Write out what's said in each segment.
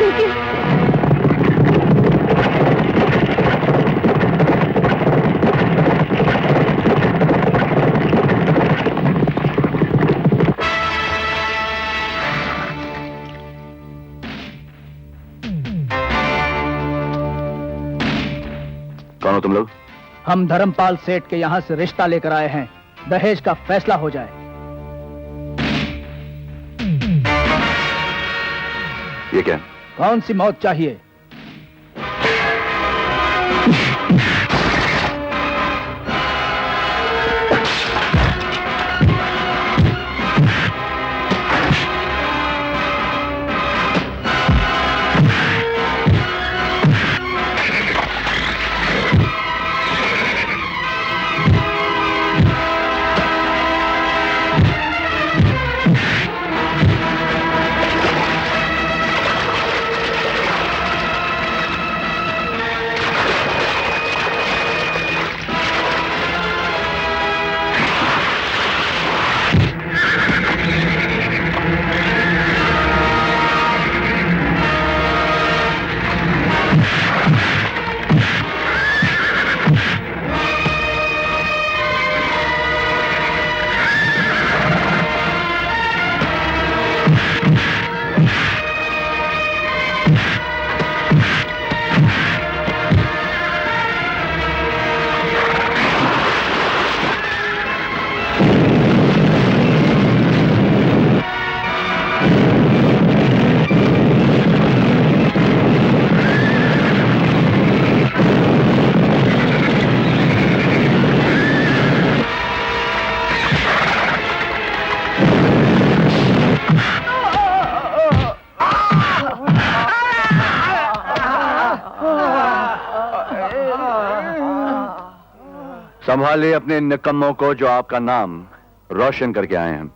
Thank you. कौन हो तुम लोग? हम धर्मपाल सेठ के यहां से रिश्ता लेकर आए हैं, दहेज का फैसला हो जाए। ये क्या? कौन सी मौत चाहिए? संभालिए अपने निकम्मों को जो आपका नाम रोशन करके आए हैं।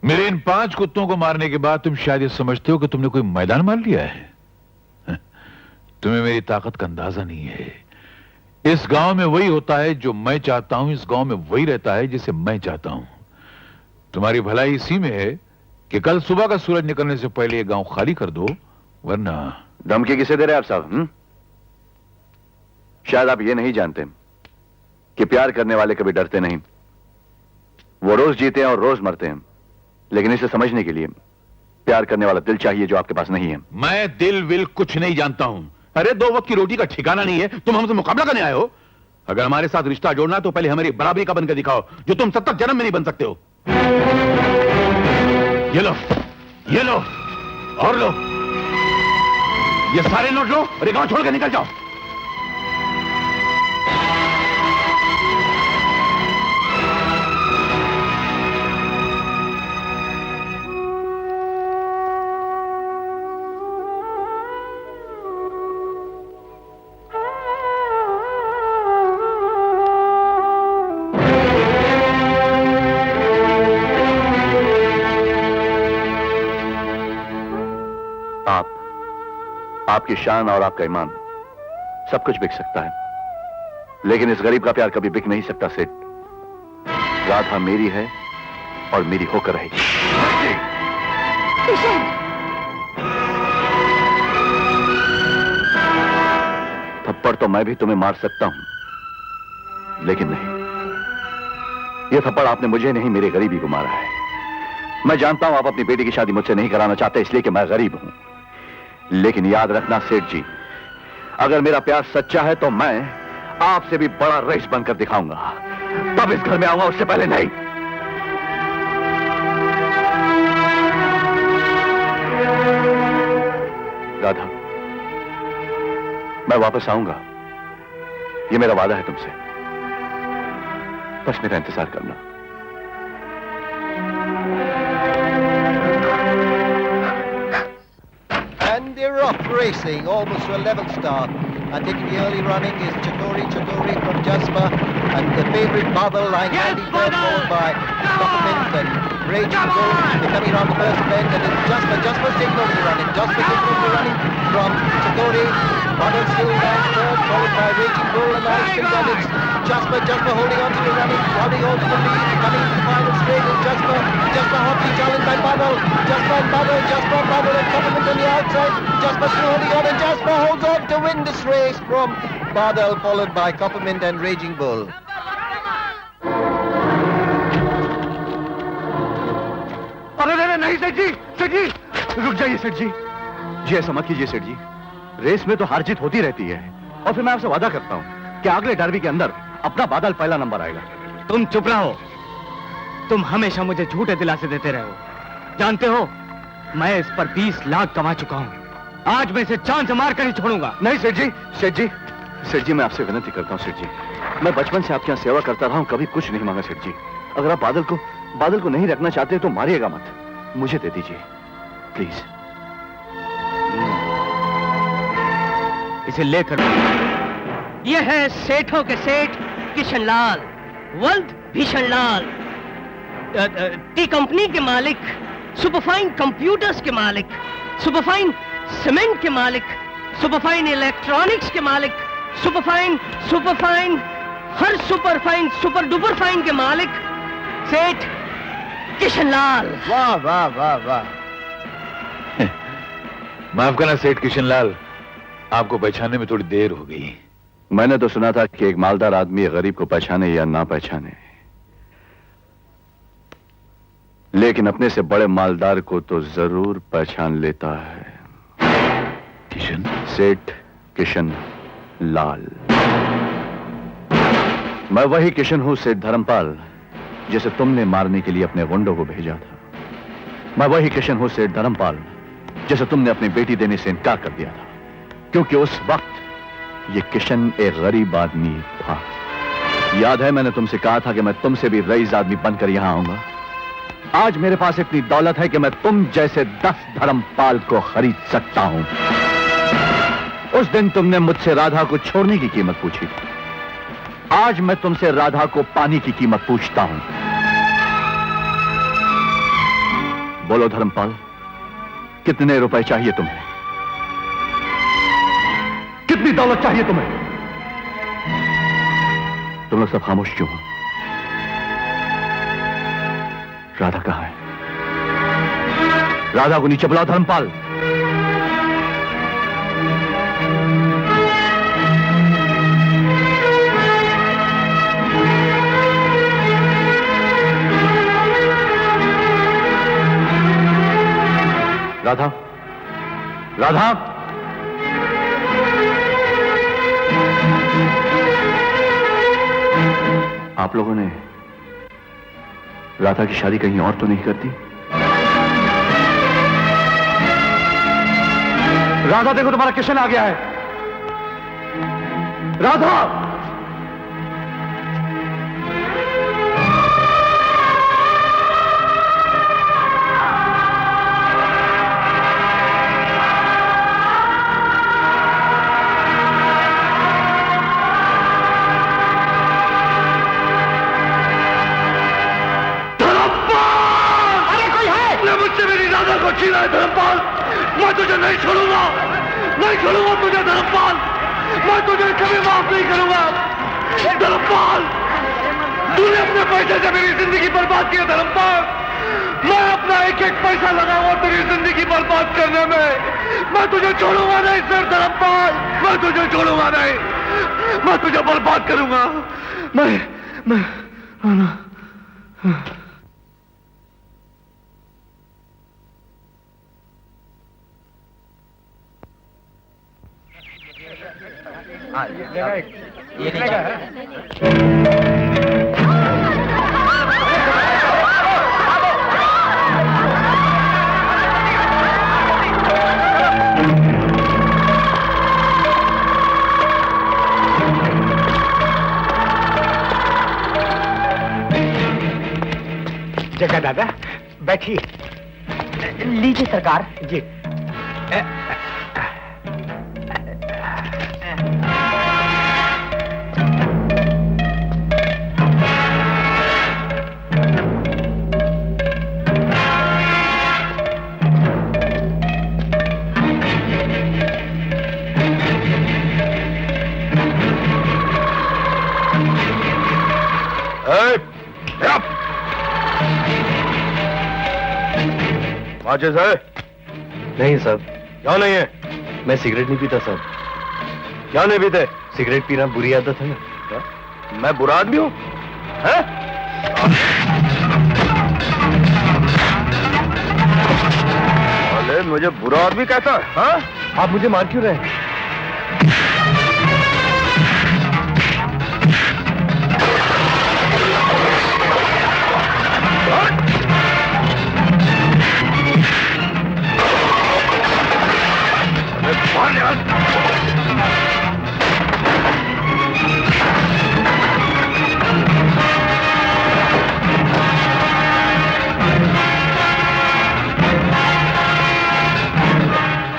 मेरे इन 5 कुत्तों को मारने के बाद तुम शायद ये समझते हो कि तुमने कोई मैदान मार लिया है। तुम्हें मेरी ताकत का अंदाजा नहीं है। इस गांव में वही होता है जो मैं चाहता हूं, इस गांव में वही रहता है जिसे मैं चाहता हूं। तुम्हारी भलाई इसी में है कि कल सुबह का सूरज निकलने से पहले ये गांव खाली कर दो, वरना। धमकी किसे दे रहे हैं आप साहब? शायद आप ये नहीं जानते कि प्यार करने वाले कभी डरते नहीं। वो रोज जीते हैं और रोज मरते हैं, लेकिन इसे समझने के लिए प्यार करने वाला दिल चाहिए जो आपके पास नहीं है। मैं दिल विल कुछ नहीं जानता हूं। अरे 2 वक्त की रोटी का ठिकाना नहीं है, तुम हमसे मुकाबला करने आए हो? अगर हमारे साथ रिश्ता जोड़ना तो पहले हमारी बराबरी का बनकर दिखाओ, जो तुम 70 जन्म में नहीं बन सकते हो। ये लो और लो, ये सारे नोट लो और ये गांव छोड़ के निकल जाओ। आपकी शान और आपका ईमान सब कुछ बिक सकता है, लेकिन इस गरीब का प्यार कभी बिक नहीं सकता सेठ। राधा मेरी है और मेरी होकर रहेगी। थप्पड़ तो मैं भी तुम्हें मार सकता हूं, लेकिन नहीं, यह थप्पड़ आपने मुझे नहीं मेरे गरीबी को मारा है। मैं जानता हूं आप अपनी बेटी की शादी मुझसे नहीं कराना चाहते इसलिए कि मैं गरीब हूं, लेकिन याद रखना सेठ जी, अगर मेरा प्यार सच्चा है तो मैं आपसे भी बड़ा रईस बनकर दिखाऊंगा। तब इस घर में आऊंगा, उससे पहले नहीं। राधा, मैं वापस आऊंगा, ये मेरा वादा है तुमसे। बस मेरा इंतजार करना। They're off racing, almost to a level start. And taking the early running is Chakori from Jasper, and the favourite Marvel line standing there, followed by Document and Rage to go. They're coming around the first bend, and it's Jasper's taking over the running. Jasper taking over the running from Chakori. Marvel still down third, followed by Raging Bull, and now still done it. Jasper holding on to the running, holding on to the lead, coming to the final straight is Jasper hotly and Baddle and Coppermint on the outside. Jasper still holding on, and Jasper holds on to win this race from Baddle, followed by Coppermint and Raging Bull. अरे नहीं सेठ जी, रुक जाइए सेठ जी। जी ऐसा मत कीजिए सेठ जी, रेस में तो हार जीत होती रहती है, और फिर मैं आपसे वादा करता हूँ कि अगले डर्बी के अंदर अपना बादल पहला नंबर आएगा। तुम चुप रहो। तुम हमेशा मुझे झूठे दिलासे देते रहे हो। जानते हो, मैं इस पर 20 लाख कमा चुका हूँ। आज मैं इसे जान से मार कर ही छोड़ूंगा। नहीं सेठ जी, मैं आपसे विनती करता हूँ सेठ जी, मैं बचपन से आपके यहाँ सेवा करता रहा हूँ, कभी कुछ नहीं मांगा सेठ जी। अगर आप बादल को नहीं रखना चाहते तो मारिएगा मत, मुझे दे दीजिए प्लीज। इसे लेकर यह है सेठों के सेठ किशनलाल, वल्द भीषणलाल, टी कंपनी के मालिक, सुपरफाइन कंप्यूटर्स के मालिक, सुपरफाइन सीमेंट के मालिक, सुपरफाइन इलेक्ट्रॉनिक्स के मालिक, सुपरफाइन हर सुपरफाइन सुपर डुपर फाइन के मालिक सेठ किशनलाल। वाह वाह वाह वाह। माफ करना सेठ किशनलाल, आपको पहचानने में थोड़ी देर हो गई। मैंने तो सुना था कि एक मालदार आदमी गरीब को पहचाने या ना पहचाने, लेकिन अपने से बड़े मालदार को तो जरूर पहचान लेता है। किशन? सेठ किशन लाल। मैं वही किशन हूं सेठ धर्मपाल, जिसे तुमने मारने के लिए अपने गुंडों को भेजा था। मैं वही किशन हूं सेठ धर्मपाल, जिसे तुमने अपनी बेटी देने से इनकार कर दिया था, क्योंकि उस वक्त ये किशन एक गरीब आदमी था। याद है मैंने तुमसे कहा था कि मैं तुमसे भी रईस आदमी बनकर यहां आऊंगा। आज मेरे पास इतनी दौलत है कि मैं तुम जैसे 10 धर्मपाल को खरीद सकता हूं। उस दिन तुमने मुझसे राधा को छोड़ने की कीमत पूछी, आज मैं तुमसे राधा को पाने की कीमत पूछता हूं। बोलो धर्मपाल, कितने रुपए चाहिए तुम्हें? कितनी दौलत चाहिए तुम्हें? तुम लोग सब खामोश क्यों हो? राधा कहां है? राधा को नीचे बुलाओ धर्मपाल। राधा, राधा, आप लोगों ने राधा की शादी कहीं और तो नहीं कर दी? राधा देखो, तुम्हारा किशन आ गया है। राधा, छीना है धर्मपाल, मैं तुझे नहीं छोड़ूंगा, नहीं छोड़ूंगा तुझे धर्मपाल, मैं तुझे कभी माफ नहीं करूंगा धर्मपाल। तूने अपने पैसे से मेरी जिंदगी बर्बाद की धर्मपाल। मैं अपना एक एक पैसा लगाऊंगा तेरी जिंदगी बर्बाद करने में। मैं तुझे छोड़ूंगा नहीं सर धर्मपाल, मैं तुझे छोड़ूंगा नहीं, मैं तुझे बर्बाद करूंगा। मैं ये नहीं चाहिए। जगह दादा बैठिए। लीजिए सरकार जी। माचिस है? नहीं साहब, क्या नहीं है? मैं सिगरेट नहीं पीता साहब। क्या नहीं पीते? सिगरेट पीना बुरी आदत है ना। क्या? मैं बुरा आदमी हूँ? हैं? अरे मुझे बुरा आदमी कहता है? हाँ? आप मुझे मार क्यों रहे हैं?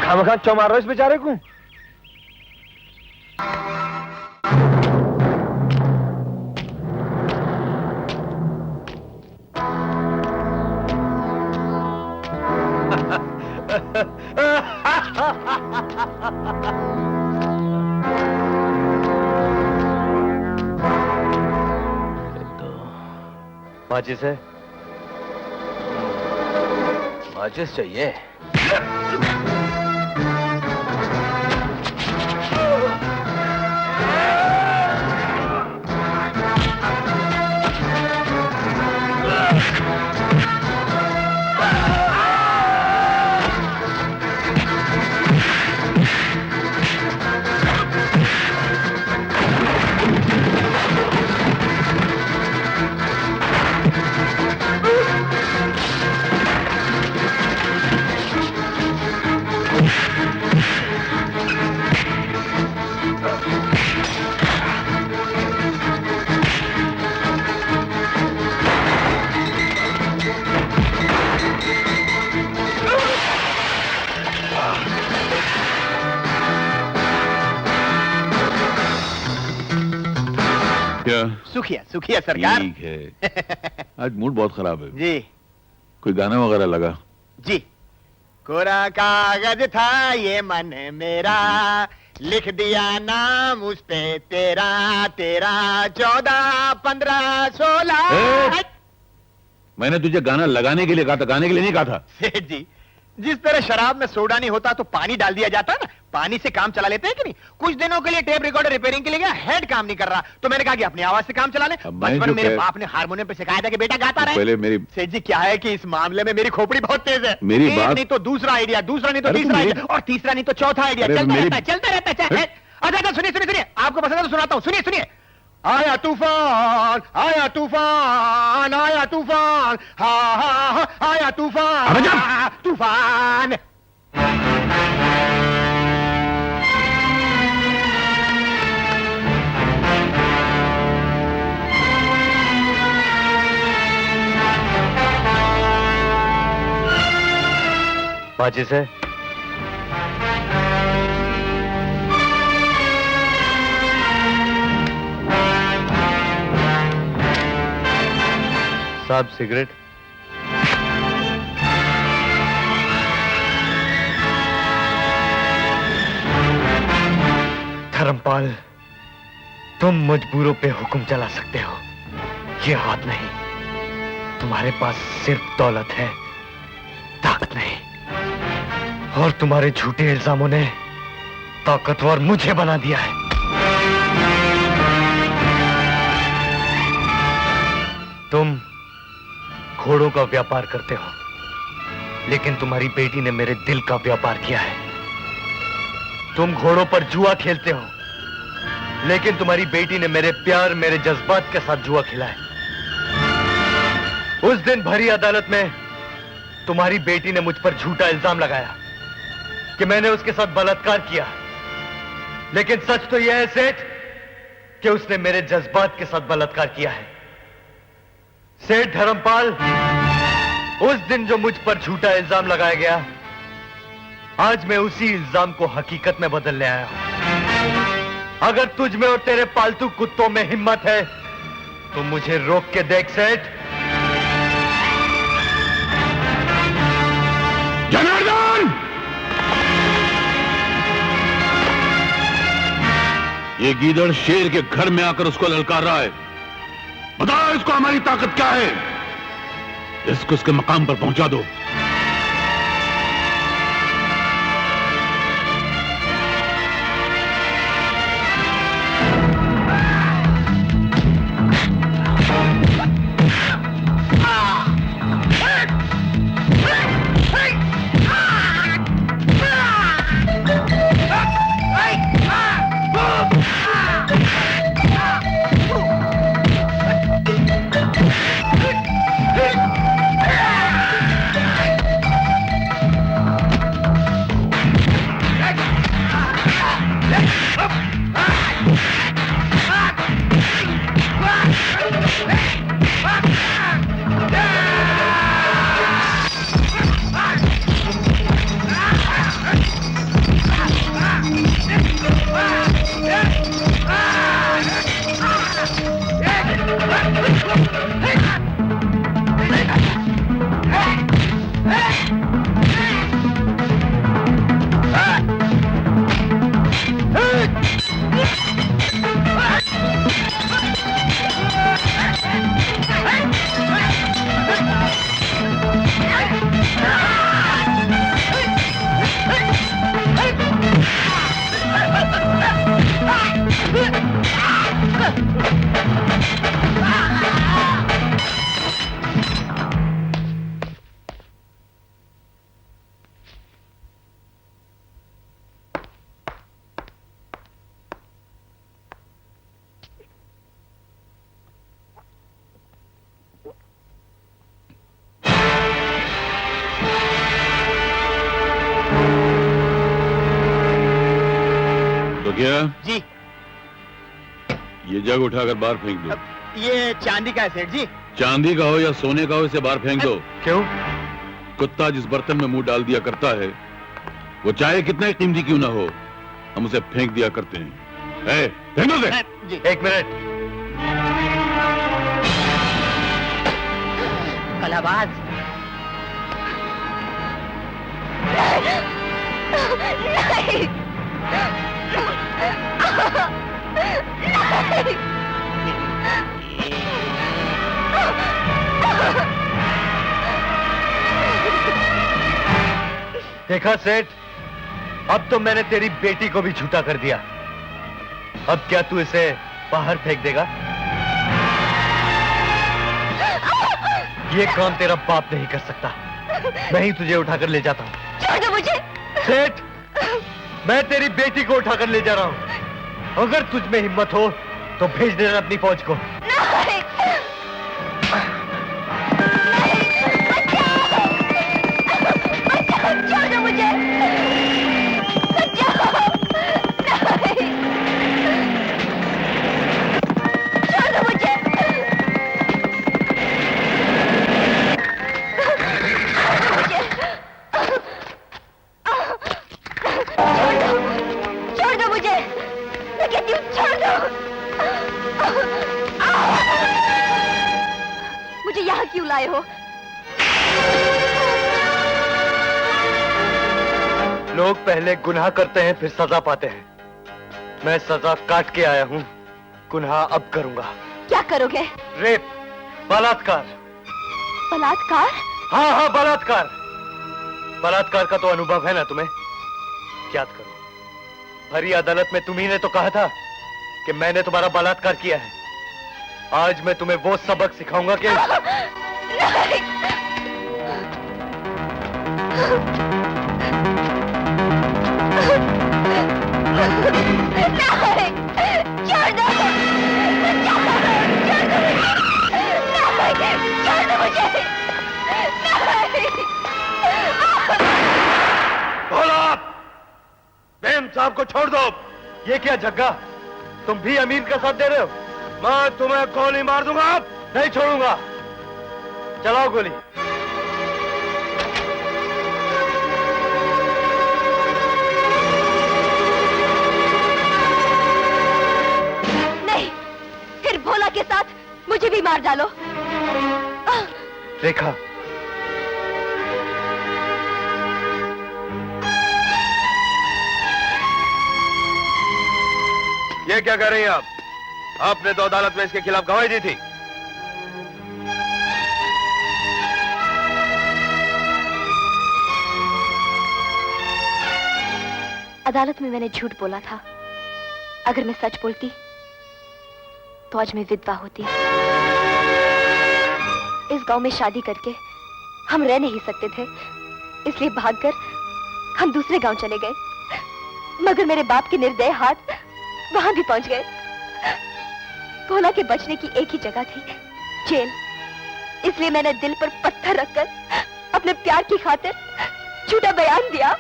खामखा क्यों मार रहे हो इस बेचारे को? माचिस है? माचिस चाहिए? क्या? सुखिया सुखिया सरकार। ठीक है। आज मूड बहुत खराब है। जी कोई गाना वगैरह लगा? जी। कोरा कागज था ये मन मेरा, लिख दिया नाम उस पे तेरा, तेरा 14 15 16। मैंने तुझे गाना लगाने के लिए कहा था, गाने के लिए नहीं कहा था। सेठ जी, जिस तरह शराब में सोडा नहीं होता तो पानी डाल दिया जाता है ना, पानी से काम चला लेते हैं कि नहीं। कुछ दिनों के लिए टेप रिकॉर्डर रिपेयरिंग के लिए गया, हेड काम नहीं कर रहा, तो मैंने कहा कि अपनी आवाज से काम चला ले। अब मैं बचपन जो में मेरे कह- बाप ने हारमोनियम पे सिखाया था कि बेटा गाता रहे। पहले मेरी सेठ जी, क्या है कि इस मामले में मेरी खोपड़ी बहुत तेज है। मेरी एक बात- नहीं तो दूसरा आइडिया, दूसरा नहीं तो अरे तीसरा तुम आइडिया, और तीसरा नहीं तो चौथा आइडिया। अरे चलता मेरी- रहता है, चलता रहता है। अच्छा अच्छा, सुनिए सुनिए सुनिए, आपको पसंद है तो सुनाता हूँ। सुनिए सुनिए। आया तूफान, आया तूफान, आया तूफान, हा हा हा, आया तूफान, तूफान। माचिस है? साहब सिगरेट? धर्मपाल, तुम मजबूरों पे हुक्म चला सकते हो, ये हाथ नहीं। तुम्हारे पास सिर्फ दौलत है, ताकत नहीं। और तुम्हारे झूठे इल्जामों ने ताकतवर मुझे बना दिया है। तुम घोड़ों का व्यापार करते हो, लेकिन तुम्हारी बेटी ने मेरे दिल का व्यापार किया है। तुम घोड़ों पर जुआ खेलते हो, लेकिन तुम्हारी बेटी ने मेरे प्यार, मेरे जज्बात के साथ जुआ खेला है। उस दिन भरी अदालत में तुम्हारी बेटी ने मुझ पर झूठा इल्जाम लगाया कि मैंने उसके साथ बलात्कार किया, लेकिन सच तो यह है सेठ कि उसने मेरे जज्बात के साथ बलात्कार किया है। सेठ धर्मपाल, उस दिन जो मुझ पर झूठा इल्जाम लगाया गया, आज मैं उसी इल्जाम को हकीकत में बदलने आया हूं। अगर तुझ में और तेरे पालतू कुत्तों में हिम्मत है तो मुझे रोक के देख सेठ। जनार्दन! ये गीदड़ शेर के घर में आकर उसको ललकार रहा है। बताओ इसको हमारी ताकत क्या है। इसको उसके मकाम पर पहुंचा दो। देखिए जी ये जग उठाकर बाहर फेंक दो। ये चांदी का है सेठ जी। चांदी का हो या सोने का हो, इसे बाहर फेंक दो। क्यों? कुत्ता जिस बर्तन में मुंह डाल दिया करता है, वो चाहे कितना ही कीमती क्यों ना हो, हम उसे फेंक दिया करते हैं। ए, फेंक दो उसे। जी। एक मिनट। कलाबाज। नहीं। देखा सेठ, अब तो मैंने तेरी बेटी को भी झूठा कर दिया। अब क्या तू इसे बाहर फेंक देगा? ये काम तेरा बाप नहीं कर सकता। मैं ही तुझे उठाकर ले जाता हूँ। छोड़ दो मुझे। सेठ, मैं तेरी बेटी को उठाकर ले जा रहा हूँ। अगर तुझ में हिम्मत हो तो भेज देना अपनी फौज को। नहीं। बचाओ, छोड़ दो मुझे। बचाओ। नहीं। छोड़ दो मुझे। छोड़ दो मुझे। मैं कहती हूँ छोड़ दो। मुझे यहाँ क्यों लाए हो? लोग पहले गुनाह करते हैं फिर सजा पाते हैं। मैं सजा काट के आया हूँ, गुनाह अब करूंगा। क्या करोगे? रेप, बलात्कार। बलात्कार? हाँ हाँ, बलात्कार। बलात्कार का तो अनुभव है ना तुम्हें? याद करो, भरी अदालत में तुम्ही ने तो कहा था कि मैंने तुम्हारा बलात्कार किया है। आज मैं तुम्हें वो सबक सिखाऊंगा कि नहीं। नहीं, छोड़ दो। छोड़ दो मुझे। बोलो, बेम साहब को छोड़ दो। ये क्या जग्गा, तुम भी अमीर का साथ दे रहे हो? मैं तुम्हें गोली मार दूंगा। नहीं छोड़ूंगा। चलाओ गोली। नहीं, फिर भोला के साथ मुझे भी मार डालो। रेखा, ये क्या कर रही हैं आप? आपने तो अदालत में इसके खिलाफ गवाही दी थी। अदालत में मैंने झूठ बोला था। अगर मैं सच बोलती तो आज मैं विधवा होती। इस गांव में शादी करके हम रह नहीं सकते थे, इसलिए भागकर हम दूसरे गांव चले गए। मगर मेरे बाप के निर्दयी हाथ वहां भी पहुंच गए। भोला के बचने की एक ही जगह थी, जेल। इसलिए मैंने दिल पर पत्थर रखकर अपने प्यार की खातिर झूठा बयान दिया।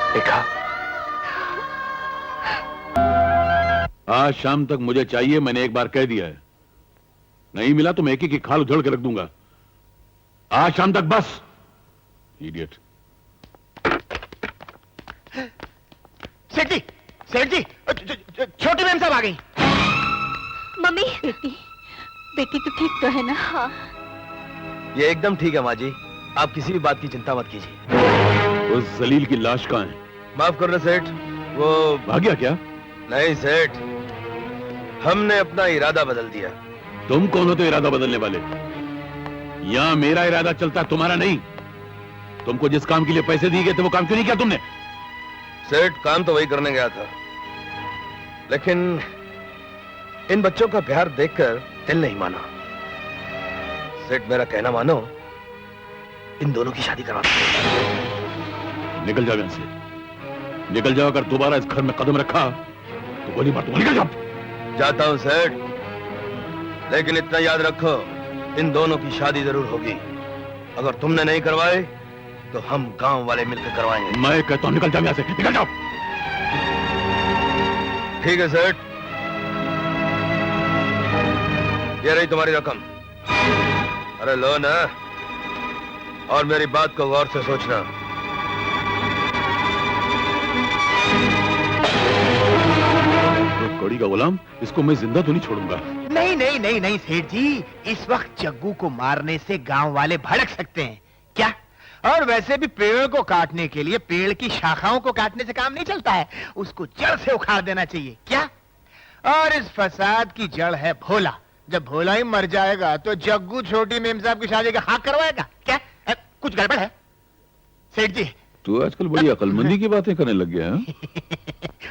रेखा, आज शाम तक मुझे चाहिए, मैंने एक बार कह दिया है। नहीं मिला तो मैं एक की खाल उधड़ के रख दूंगा। आज शाम तक बस। इडियट। सेठ जी, छोटी मैम साहब आ गई। मम्मी। बेटी तो ठीक तो है ना? हाँ। ये एकदम ठीक है माँ जी, आप किसी भी बात की चिंता मत कीजिए। उस जलील की लाश कहाँ है? माफ करना सेठ, वो भाग गया क्या? नहीं सेठ, हमने अपना इरादा बदल दिया। तुम कौन हो तो इरादा बदलने वाले? यहां मेरा इरादा चलता, तुम्हारा नहीं। तुमको जिस काम के लिए पैसे दिए गए थे वो काम क्यों नहीं किया तुमने? सेठ, काम तो वही करने गया था, लेकिन इन बच्चों का प्यार देखकर दिल नहीं माना। सेठ मेरा कहना मानो, इन दोनों की शादी करवा दो। निकल जाओ यहां से, निकल जाओ। अगर दोबारा इस घर में कदम रखा तो गोली मार दूंगा। निकल जाओ। जाता हूं सेठ, लेकिन इतना याद रखो, इन दोनों की शादी जरूर होगी। अगर तुमने नहीं करवाए तो हम गांव वाले मिलकर करवाएंगे। मैं कहता हूं निकल जाओ यहां से, निकल जाओ। ठीक है सेठ, ये रही तुम्हारी रकम। अरे लो ना, और मेरी बात को गौर से सोचना। तो कड़ी का गुलाम, इसको मैं जिंदा तो नहीं छोड़ूंगा। नहीं नहीं नहीं नहीं सेठ जी, इस वक्त जग्गू को मारने से गांव वाले भड़क सकते हैं क्या? और वैसे भी पेड़ को काटने के लिए पेड़ की शाखाओं को काटने से काम नहीं चलता है, उसको जड़ से उखाड़ देना चाहिए क्या? और इस फसाद की जड़ है भोला। जब भोला ही मर जाएगा तो जग्गू छोटी मेम साहब की शादी का हाँ करवाएगा क्या? कुछ गड़बड़ है सेठ जी? तू आजकल बड़ी अकलमंदी की बातें करने लग गया है।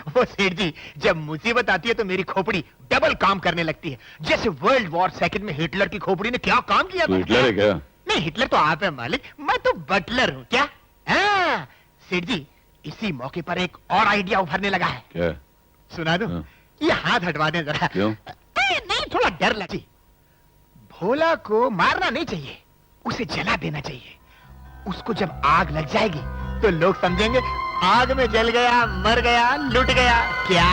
वो सेठ जी, जब मुसीबत आती है तो मेरी खोपड़ी डबल काम करने लगती है। जैसे वर्ल्ड वॉर सेकंड में हिटलर की खोपड़ी ने क्या काम किया तू था। हिटलर है क्या? नहीं, हिटलर तो आप है मालिक, मैं तो बटलर हूँ क्या? हाँ, सेठ जी, इसी मौके पर एक और आइडिया उभरने लगा है। क्या? सुना दो? हाँ। ये हाथ हटवा दें जरा। क्यों? नहीं, थोड़ा डर लगी। भोला को मारना नहीं चाहिए, उसे जला देना चाहिए। उसको जब आग लग जाएगी तो लोग समझेंगे आग में जल गया, मर गया, लुट गया क्या?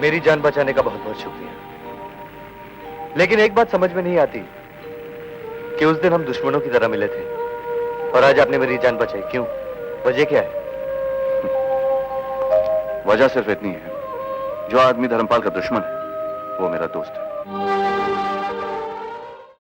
मेरी जान बचाने का बहुत बहुत शुक्रिया। लेकिन एक बात समझ में नहीं आती कि उस दिन हम दुश्मनों की तरह मिले थे और आज आपने मेरी जान बचाई। क्यों? वजह क्या है? वजह सिर्फ इतनी है, जो आदमी धर्मपाल का दुश्मन है वो मेरा दोस्त है।